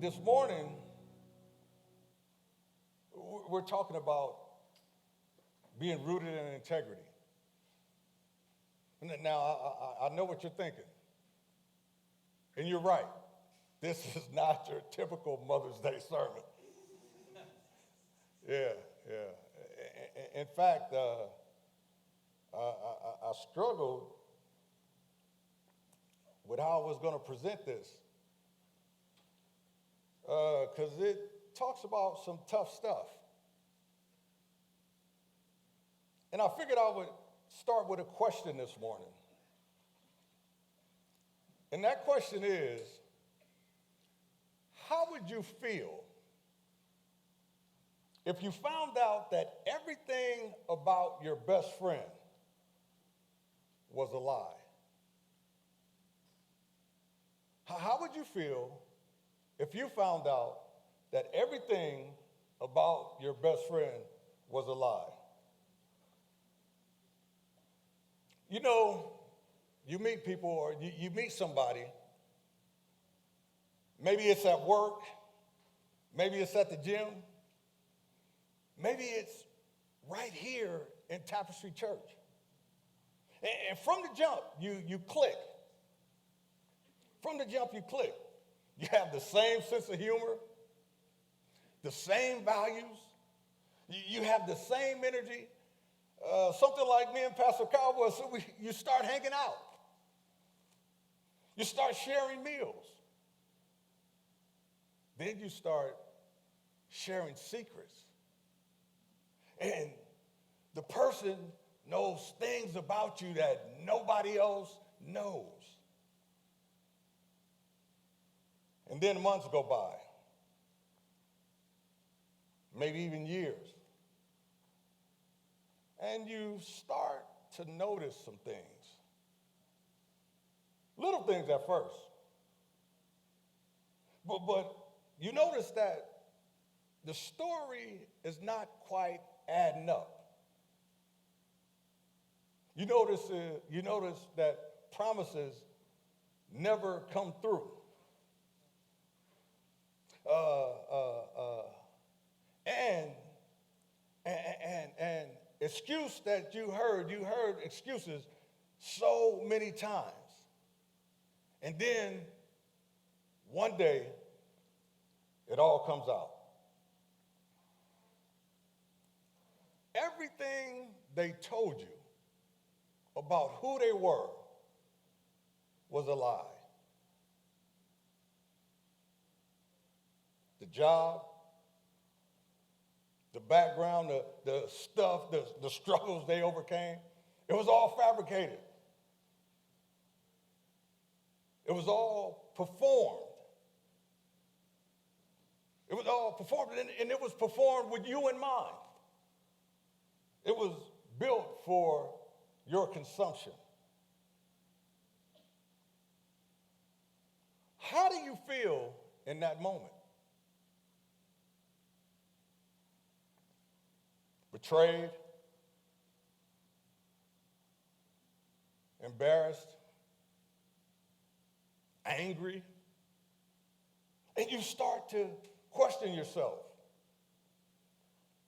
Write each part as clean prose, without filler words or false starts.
This morning, we're talking about being rooted in integrity. Now, I know what you're thinking, and you're right. This is not your typical Mother's Day sermon. Yeah. In fact, I struggled with how I was going to present this because it talks about some tough stuff. And I figured I would start with a question this morning. And that question is, how would you feel if you found out that everything about your best friend was a lie? How would you feel if you found out that everything about your best friend was a lie? You know, you meet people or you meet somebody. Maybe it's at work. Maybe it's at the gym. Maybe it's right here in Tapestry Church. And from the jump, you click. From the jump, you click. You have the same sense of humor, the same values. You have the same energy. Something like me and Pastor Cowboy, so you start hanging out. You start sharing meals. Then you start sharing secrets. And the person knows things about you that nobody else knows. And then months go by, maybe even years. And you start to notice some things. Little things at first. But you notice that the story is not quite adding up. You notice that promises never come through. And excuse that you heard excuses so many times. And then one day, it all comes out. Everything they told you about who they were was a lie. The job, the background, the stuff, the struggles they overcame, it was all fabricated. It was all performed. It was all performed, and it was performed with you in mind. It was built for your consumption. How do you feel in that moment? Betrayed, embarrassed, angry, and you start to question yourself.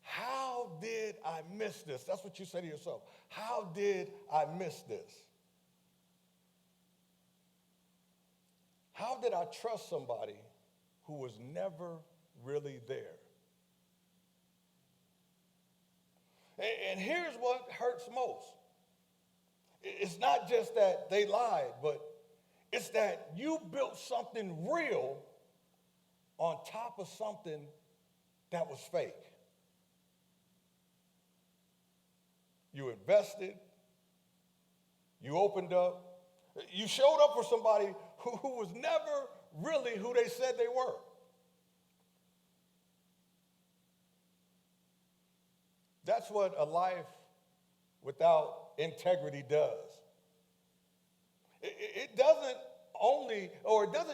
How did I miss this? That's what you say to yourself. How did I miss this? How did I trust somebody who was never really there? And here's what hurts most. It's not just that they lied, but it's that you built something real on top of something that was fake. You invested, you opened up, you showed up for somebody who was never really who they said they were. That's what a life without integrity does. It doesn't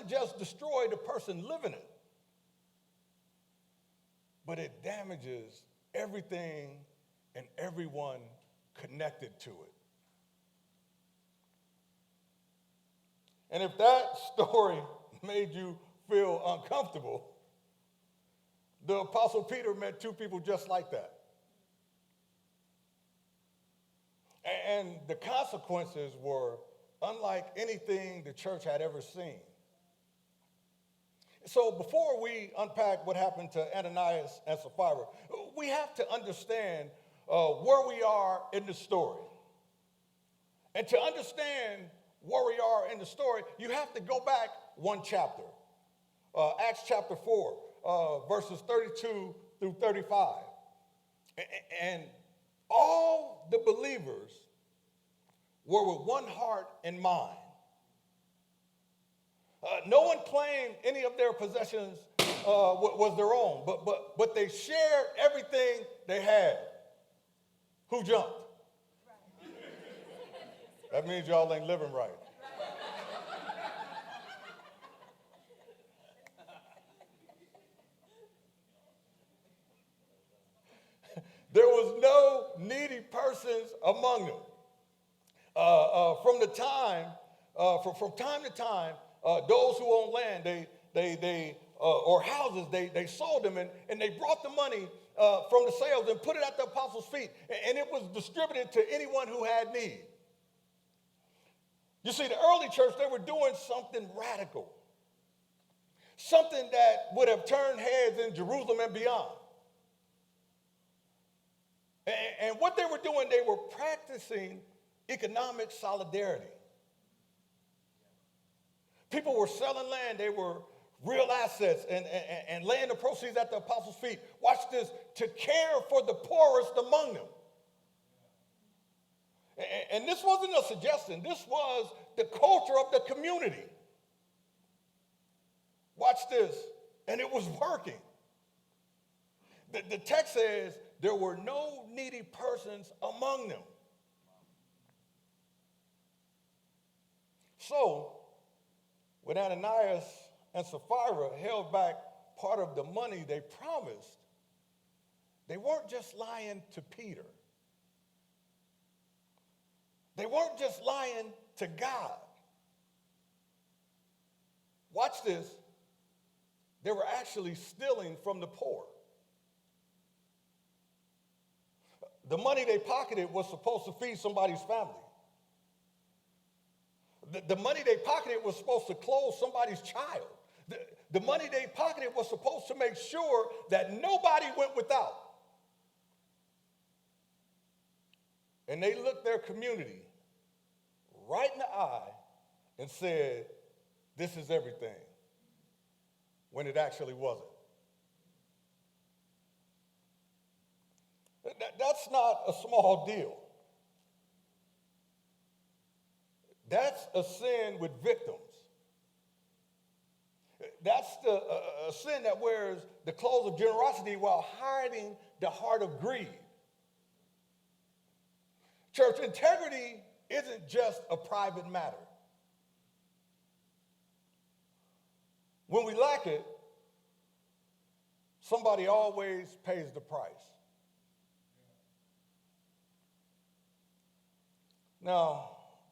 just destroy the person living it, but it damages everything and everyone connected to it. And if that story made you feel uncomfortable, the Apostle Peter met two people just like that. And the consequences were unlike anything the church had ever seen. So before we unpack what happened to Ananias and Sapphira, we have to understand where we are in the story. And to understand where we are in the story, you have to go back one chapter. Acts chapter 4, verses 32 through 35. And all the believers were with one heart and mind. No one claimed any of their possessions was their own, but they shared everything they had. Who jumped? That means y'all ain't living right. There was no needy persons among them. From time to time, those who owned land, or houses, they sold them and they brought the money from the sales and put it at the apostles' feet, and it was distributed to anyone who had need. You see, the early church, they were doing something radical, something that would have turned heads in Jerusalem and beyond. And what they were doing, they were practicing economic solidarity. People were selling land, they were real assets and laying the proceeds at the apostles' feet. Watch this, to care for the poorest among them. And this wasn't a suggestion, this was the culture of the community. Watch this, and it was working. The text says there were no needy persons among them. So, when Ananias and Sapphira held back part of the money they promised, they weren't just lying to Peter. They weren't just lying to God. Watch this. They were actually stealing from the poor. The money they pocketed was supposed to feed somebody's family. The money they pocketed was supposed to clothe somebody's child. The money they pocketed was supposed to make sure that nobody went without. And they looked their community right in the eye and said, this is everything, when it actually wasn't. That's not a small deal. That's a sin with victims. That's a sin that wears the clothes of generosity while hiding the heart of greed. Church, integrity isn't just a private matter. When we lack it, somebody always pays the price. Now,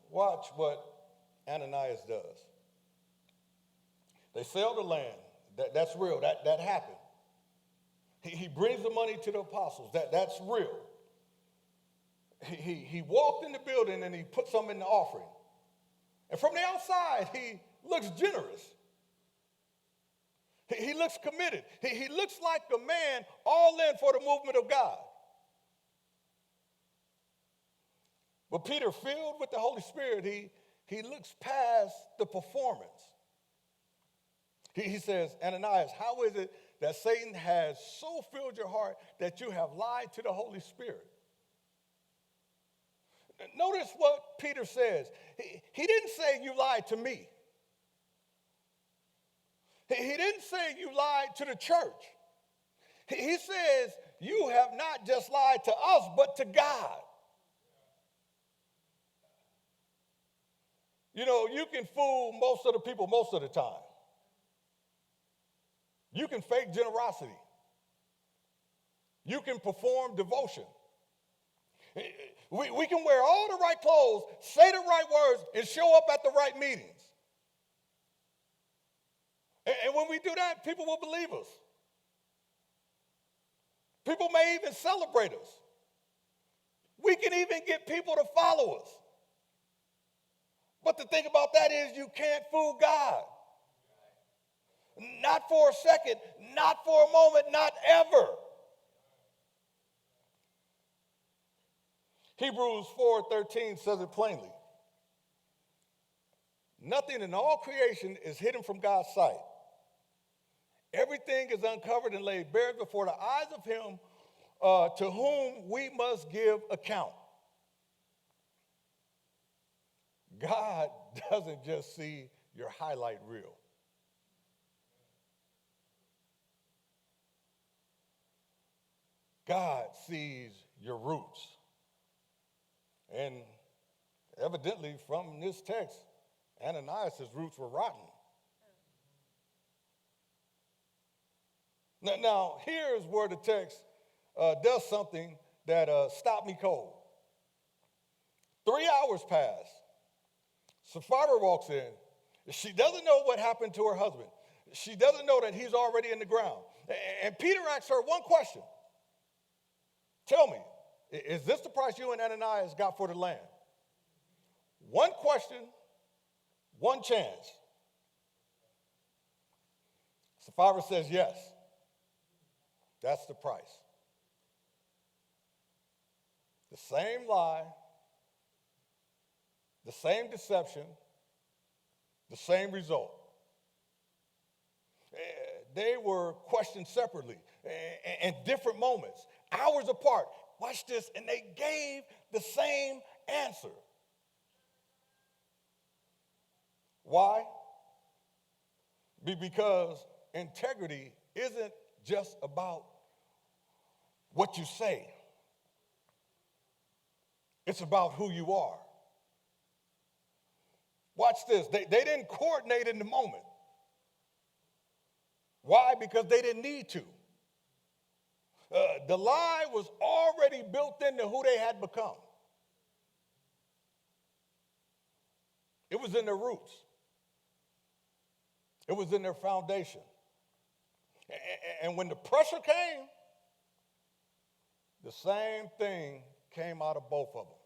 watch what Ananias does. They sell the land. That's real. That happened. He brings the money to the apostles. That's real. He walked in the building and he put some in the offering. And from the outside, he looks generous. He looks committed. He looks like a man all in for the movement of God. But Peter, filled with the Holy Spirit, he looks past the performance. He says, Ananias, how is it that Satan has so filled your heart that you have lied to the Holy Spirit? Notice what Peter says. He didn't say you lied to me. He didn't say you lied to the church. He says you have not just lied to us, but to God. You know, you can fool most of the people most of the time. You can fake generosity. You can perform devotion. We can wear all the right clothes, say the right words, and show up at the right meetings. And And when we do that, people will believe us. People may even celebrate us. We can even get people to follow us. But the thing about that is you can't fool God. Not for a second, not for a moment, not ever. Hebrews 4:13 says it plainly. Nothing in all creation is hidden from God's sight. Everything is uncovered and laid bare before the eyes of him to whom we must give account. God doesn't just see your highlight reel. God sees your roots. And evidently from this text, Ananias' roots were rotten. Now, here's where the text does something that stopped me cold. 3 hours pass. Sapphira walks in. She doesn't know what happened to her husband. She doesn't know that he's already in the ground. And Peter asks her one question. Tell me, is this the price you and Ananias got for the land? One question, one chance. Sapphira says yes. That's the price. The same lie, the same deception, the same result. They were questioned separately in different moments, hours apart. Watch this, and they gave the same answer. Why? Because integrity isn't just about what you say. It's about who you are. Watch this. They didn't coordinate in the moment. Why? Because they didn't need to. The lie was already built into who they had become. It was in their roots. It was in their foundation. And when the pressure came, the same thing came out of both of them.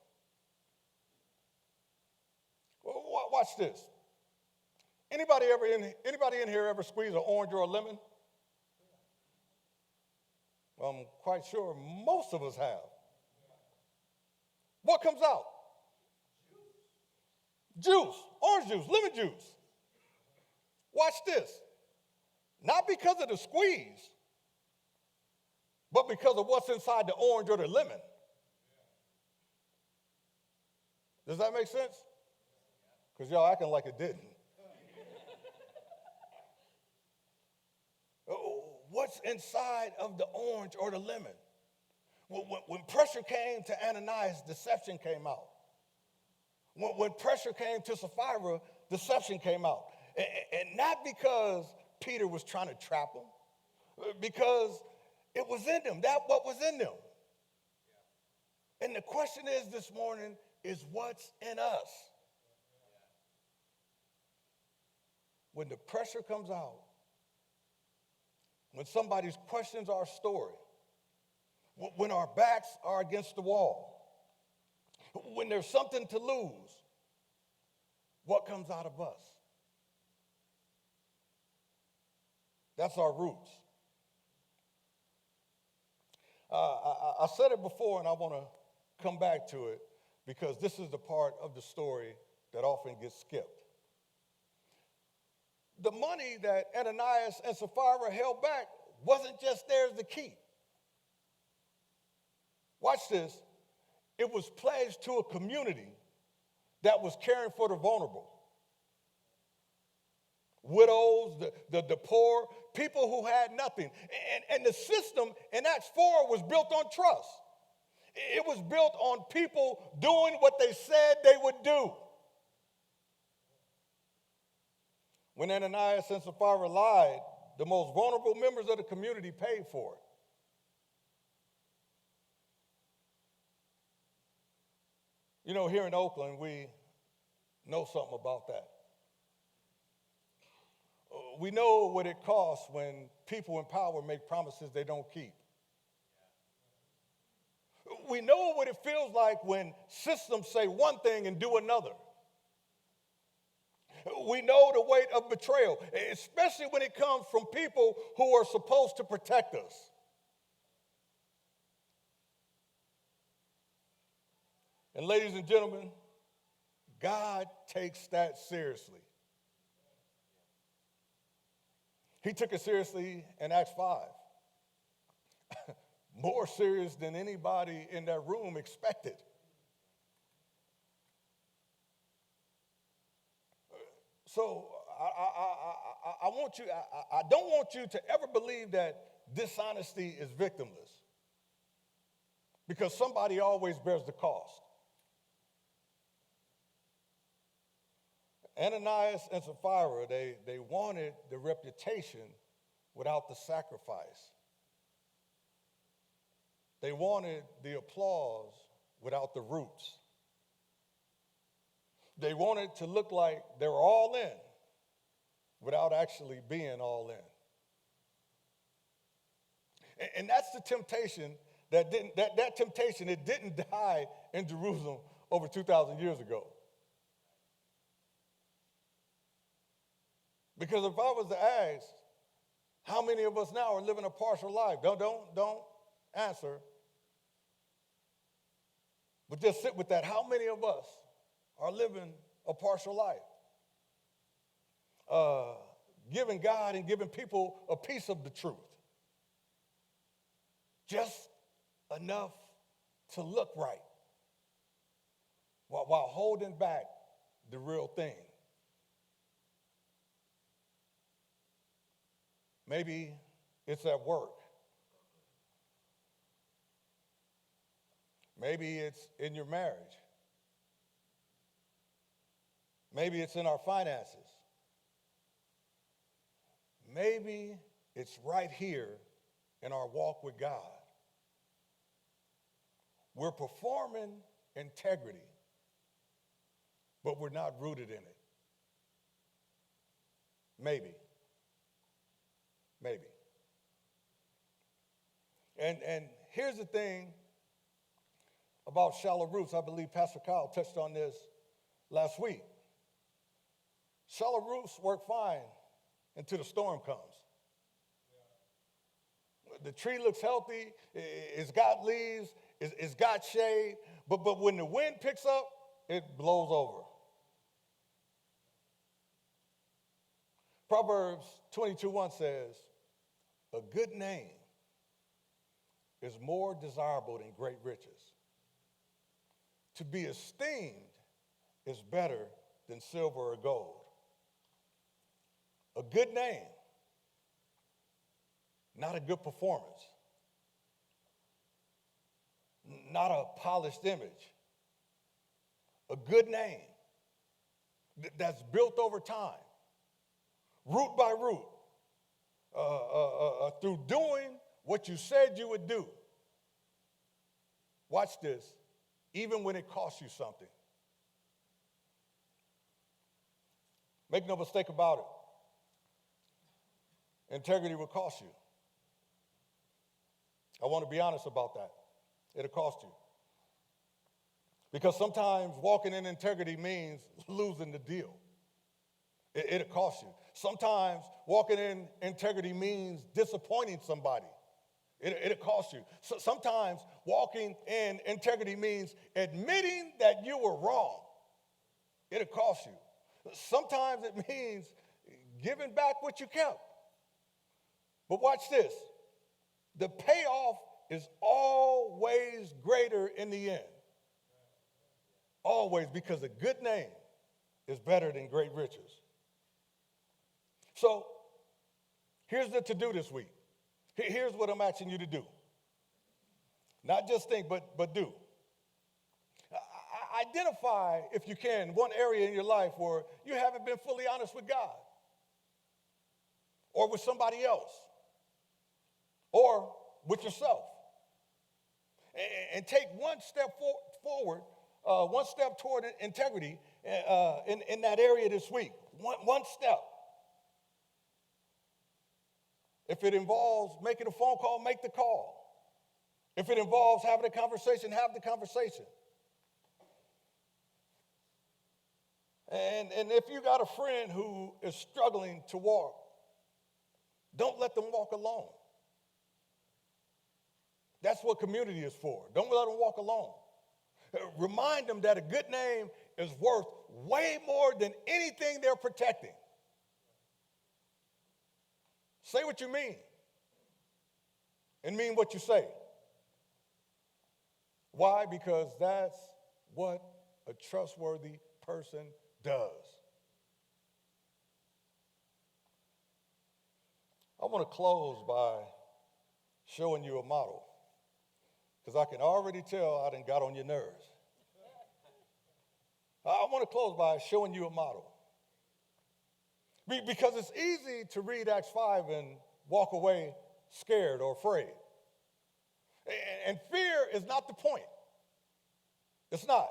Well, watch this. Anybody in here ever squeeze an orange or a lemon? I'm quite sure most of us have. What comes out? Juice, orange juice, lemon juice. Watch this. Not because of the squeeze, but because of what's inside the orange or the lemon. Does that make sense? Because y'all acting like it didn't. What's inside of the orange or the lemon? When pressure came to Ananias, deception came out. When pressure came to Sapphira, deception came out. And not because Peter was trying to trap them, because it was in them. That's what was in them. And the question is this morning is what's in us? When the pressure comes out, when somebody questions our story, when our backs are against the wall, when there's something to lose, what comes out of us? That's our roots. I said it before, and I want to come back to it because this is the part of the story that often gets skipped. The money that Ananias and Sapphira held back wasn't just theirs to keep. Watch this. It was pledged to a community that was caring for the vulnerable. Widows, the poor, people who had nothing. And the system in Acts 4 was built on trust. It was built on people doing what they said they would do. When Ananias and Sapphira lied, the most vulnerable members of the community paid for it. You know, here in Oakland, we know something about that. We know what it costs when people in power make promises they don't keep. We know what it feels like when systems say one thing and do another. We know the weight of betrayal, especially when it comes from people who are supposed to protect us. And ladies and gentlemen, God takes that seriously. He took it seriously in Acts 5. More serious than anybody in that room expected. So I don't want you to ever believe that dishonesty is victimless, because somebody always bears the cost. Ananias and Sapphira, they wanted the reputation without the sacrifice. They wanted the applause without the roots. They wanted to look like they were all in without actually being all in. And that's the temptation that temptation, it didn't die in Jerusalem over 2,000 years ago. Because if I was to ask, how many of us now are living a partial life? Don't answer. But just sit with that. How many of us are living a partial life? Giving God and giving people a piece of the truth. Just enough to look right while holding back the real thing. Maybe it's at work. Maybe it's in your marriage. Maybe it's in our finances. Maybe it's right here in our walk with God. We're performing integrity, but we're not rooted in it. Maybe. And here's the thing about shallow roots. I believe Pastor Kyle touched on this last week. Shallow roots work fine until the storm comes. The tree looks healthy, it's got leaves, it's got shade, but when the wind picks up, it blows over. Proverbs 22:1 says, a good name is more desirable than great riches. To be esteemed is better than silver or gold. A good name, not a good performance, not a polished image. A good name that's built over time, root by root, through doing what you said you would do. Watch this, even when it costs you something. Make no mistake about it. Integrity will cost you. I want to be honest about that. It'll cost you. Because sometimes walking in integrity means losing the deal. It'll cost you. Sometimes walking in integrity means disappointing somebody. It'll cost you. So sometimes walking in integrity means admitting that you were wrong. It'll cost you. Sometimes it means giving back what you kept. But watch this. The payoff is always greater in the end. Always, because a good name is better than great riches. So, here's the to-do this week. Here's what I'm asking you to do. Not just think, but do. Identify, if you can, one area in your life where you haven't been fully honest with God, or with somebody else, or with yourself. And take one step forward, one step toward integrity in that area this week. One step. If it involves making a phone call, make the call. If it involves having a conversation, have the conversation. And if you got a friend who is struggling to walk, don't let them walk alone. That's what community is for. Don't let them walk alone. Remind them that a good name is worth way more than anything they're protecting. Say what you mean and mean what you say. Why? Because that's what a trustworthy person does. I want to close by showing you a model, because I can already tell I done got on your nerves. I want to close by showing you a model. Because it's easy to read Acts 5 and walk away scared or afraid. And fear is not the point. It's not.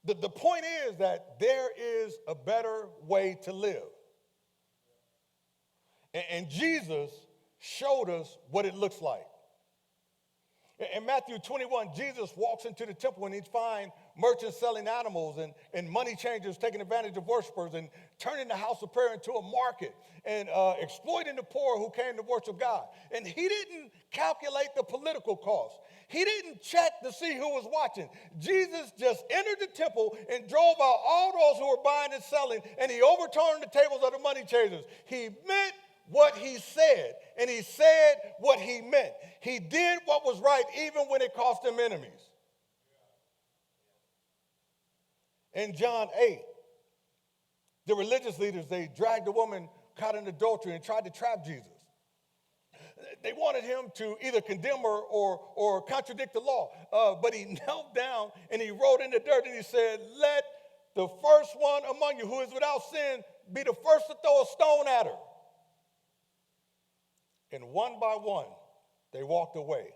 The point is that there is a better way to live. And Jesus showed us what it looks like. In Matthew 21, Jesus walks into the temple and he finds merchants selling animals and money changers taking advantage of worshipers and turning the house of prayer into a market and exploiting the poor who came to worship God. And he didn't calculate the political cost. He didn't check to see who was watching. Jesus just entered the temple and drove out all those who were buying and selling, and he overturned the tables of the money changers. He meant what he said, and he said what he meant. He did what was right even when it cost him enemies. In John 8, the religious leaders, they dragged a woman caught in adultery and tried to trap Jesus. They wanted him to either condemn her or contradict the law. But he knelt down and he wrote in the dirt and he said, "Let the first one among you who is without sin be the first to throw a stone at her." And one by one, they walked away.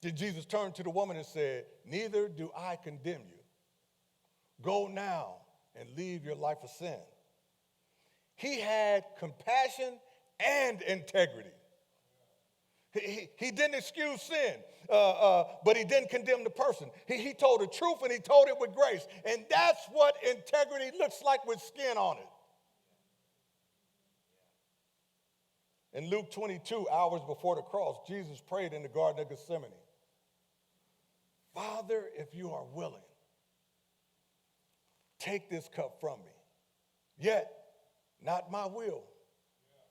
Then Jesus turned to the woman and said, "Neither do I condemn you. Go now and leave your life of sin." He had compassion and integrity. He didn't excuse sin, but he didn't condemn the person. He told the truth and he told it with grace. And that's what integrity looks like with skin on it. In Luke 22, hours before the cross, Jesus prayed in the Garden of Gethsemane, "Father, if you are willing, take this cup from me. Yet, not my will,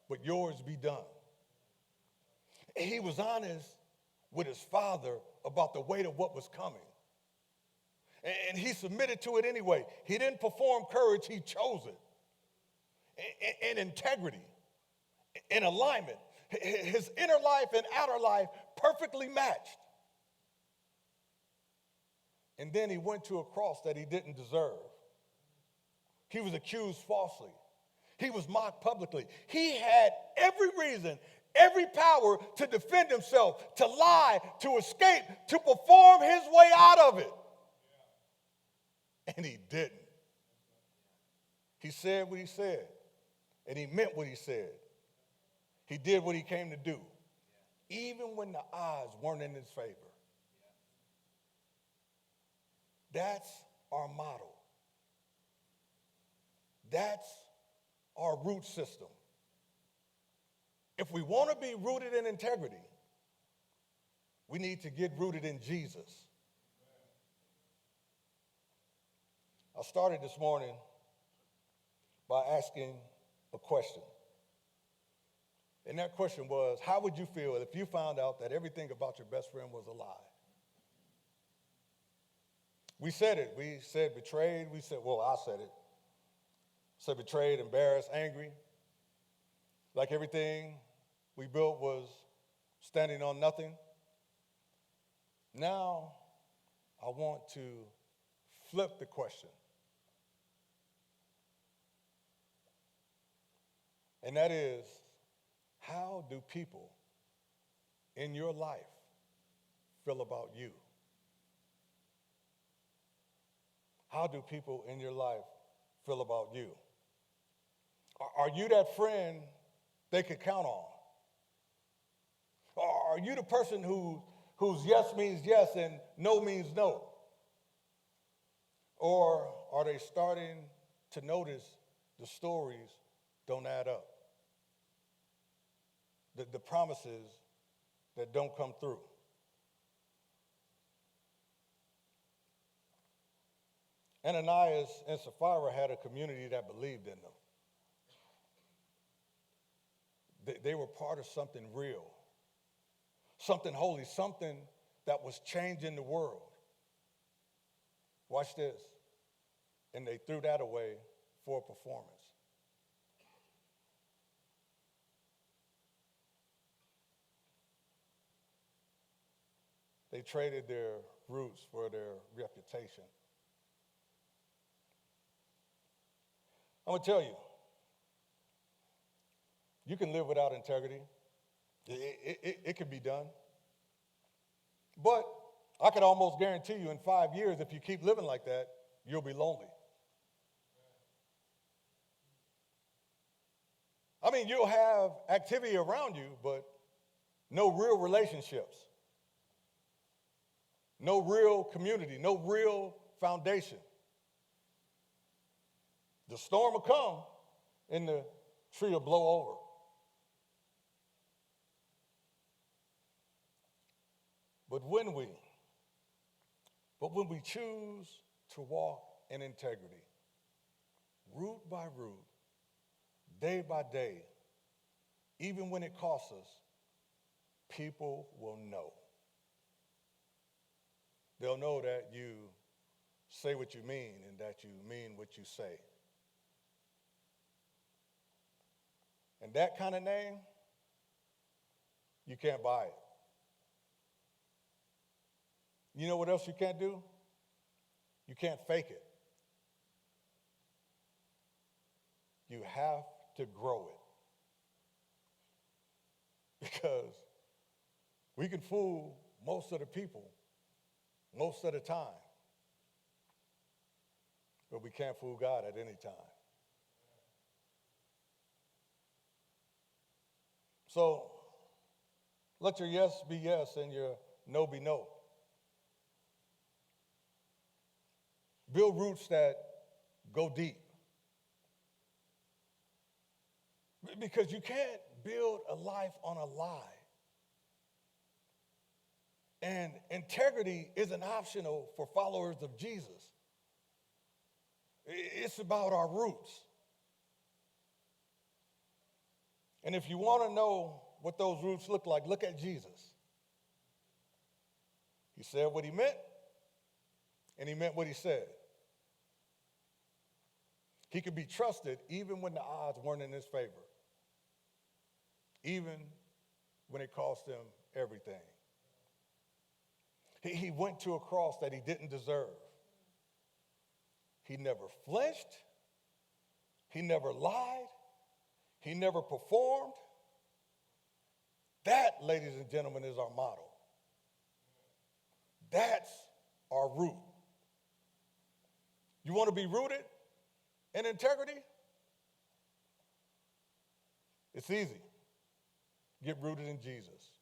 but yours be done." He was honest with his Father about the weight of what was coming. And he submitted to it anyway. He didn't perform courage, he chose it. In integrity, in alignment, his inner life and outer life perfectly matched. And then he went to a cross that he didn't deserve. He was accused falsely. He was mocked publicly. He had every reason, every power to defend himself, to lie, to escape, to perform his way out of it. And he didn't. He said what he said, and he meant what he said. He did what he came to do, even when the odds weren't in his favor. That's our model. That's our root system. If we want to be rooted in integrity, we need to get rooted in Jesus. I started this morning by asking a question. And that question was, how would you feel if you found out that everything about your best friend was a lie? We said it. We said betrayed. I said it. Said betrayed, embarrassed, angry. Like everything we built was standing on nothing. Now, I want to flip the question. And that is, how do people in your life feel about you? How do people in your life feel about you? Are you that friend they could count on? Or are you the person whose yes means yes and no means no? Or are they starting to notice the stories don't add up? The promises that don't come through? Ananias and Sapphira had a community that believed in them. They were part of something real, something holy, something that was changing the world. Watch this. And they threw that away for a performance. They traded their roots for their reputation. I'm going to tell you, you can live without integrity. It can be done. But I could almost guarantee you in 5 years, if you keep living like that, you'll be lonely. I mean, you'll have activity around you, but no real relationships, no real community, no real foundation. The storm will come and the tree will blow over. But when we choose to walk in integrity, root by root, day by day, even when it costs us, people will know. They'll know that you say what you mean and that you mean what you say. And that kind of name, you can't buy it. You know what else you can't do? You can't fake it. You have to grow it. Because we can fool most of the people most of the time, but we can't fool God at any time. So let your yes be yes and your no be no. Build roots that go deep. Because you can't build a life on a lie. And integrity isn't optional for followers of Jesus. It's about our roots. And if you want to know what those roots look like, look at Jesus. He said what he meant, and he meant what he said. He could be trusted even when the odds weren't in his favor, even when it cost him everything. He went to a cross that he didn't deserve. He never flinched. He never lied. He never performed. That, ladies and gentlemen, is our model. That's our root. You want to be rooted in integrity? It's easy. Get rooted in Jesus.